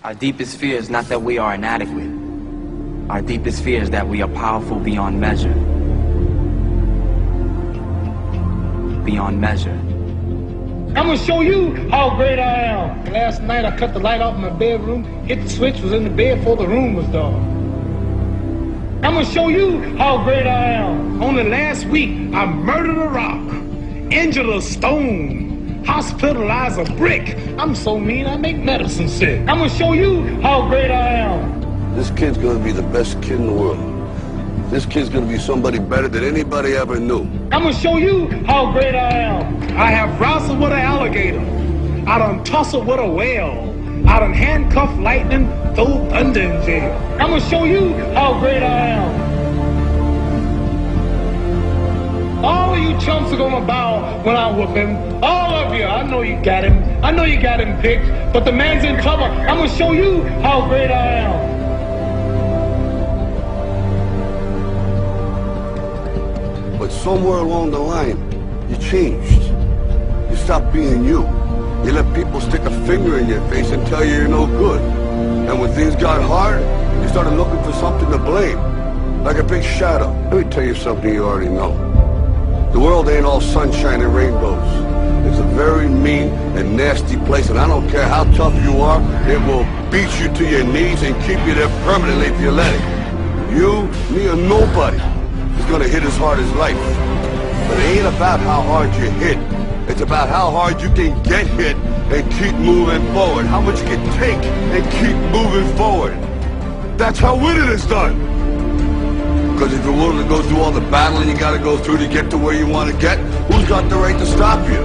Our deepest fear is not that we are inadequate. Our deepest fear is that we are powerful beyond measure. Beyond measure. I'm gonna show you how great I am. Last night I cut the light off in my bedroom, hit the switch, was in the bed before the room was dark. I'm gonna show you how great I am. Only last week I murdered a rock, injured a stone, hospitalized a brick. I'm so mean I make medicine sick. I'm gonna show you how great I am. This kid's gonna be the best kid in the world. This kid's gonna be somebody better than anybody ever knew. I'm gonna show you how great I am. I have wrestled with an alligator. I done tussled with a whale. I done handcuffed lightning, throw thunder in jail. I'm gonna show you how great I am. All of you chumps are gonna bow when I whoop him. All of you, I know you got him. I know you got him picked, but the man's in trouble. I'm gonna show you how great I am. But somewhere along the line, you changed. You stopped being you. You let people stick a finger in your face and tell you you're no good. And when things got hard, you started looking for something to blame. Like a big shadow. Let me tell you something you already know. The world ain't all sunshine and rainbows. It's a very mean and nasty place, and I don't care how tough you are, it will beat you to your knees and keep you there permanently if you let it. You, me, or nobody is gonna hit as hard as life. But it ain't about how hard you hit. It's about how hard you can get hit and keep moving forward. How much you can take and keep moving forward. That's how winning is done. Because if you're willing to go through all the battling you gotta go through to get to where you want to get, who's got the right to stop you?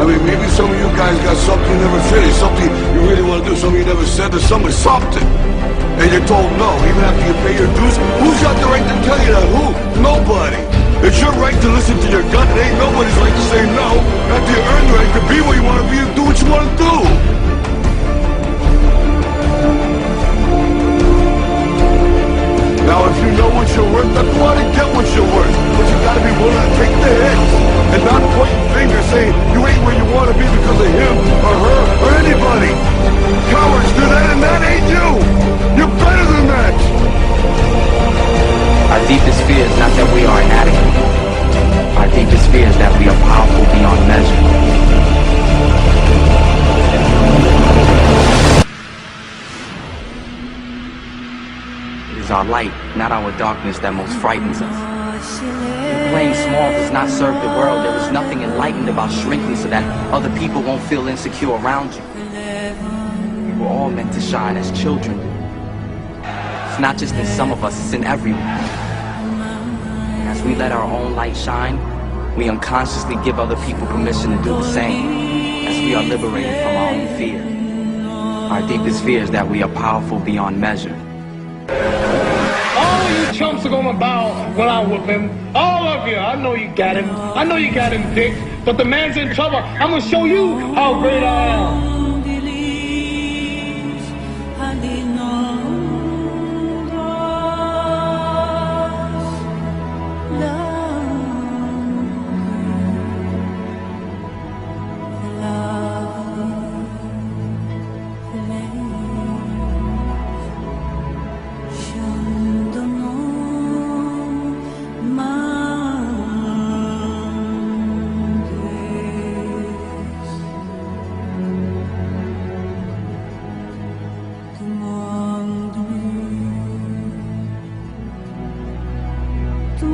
I mean, maybe some of you guys got something you never finished, something you really want to do, something you never said to somebody, something. And you're told no, even after you pay your dues. Who's got the right to tell you that? Who? Nobody. It's your right to listen to your gut. It ain't nobody's right to say no. After you earn the right to be where you want to be and do what you want to do. Now, if you know what you're worth, then go out and get what you're worth. But you gotta be willing to take the hits and not pointing fingers saying you ain't where you want to be because of him or her or anybody. Cowards do that, and that ain't you. You're better than that. Our deepest fear is not that we are inadequate. Our deepest fear is that we are powerful beyond measure. It is our light, not our darkness, that most frightens us. Playing small does not serve the world. There is nothing enlightened about shrinking so that other people won't feel insecure around you. We were all meant to shine as children. It's not just in some of us, it's in everyone. As we let our own light shine, we unconsciously give other people permission to do the same, as we are liberated from our own fear. Our deepest fear is that we are powerful beyond measure. All of you chumps are gonna bow when I whoop him. All of you, I know you got him. I know you got him picked, but the man's in trouble. I'm gonna show you how great I am. Tu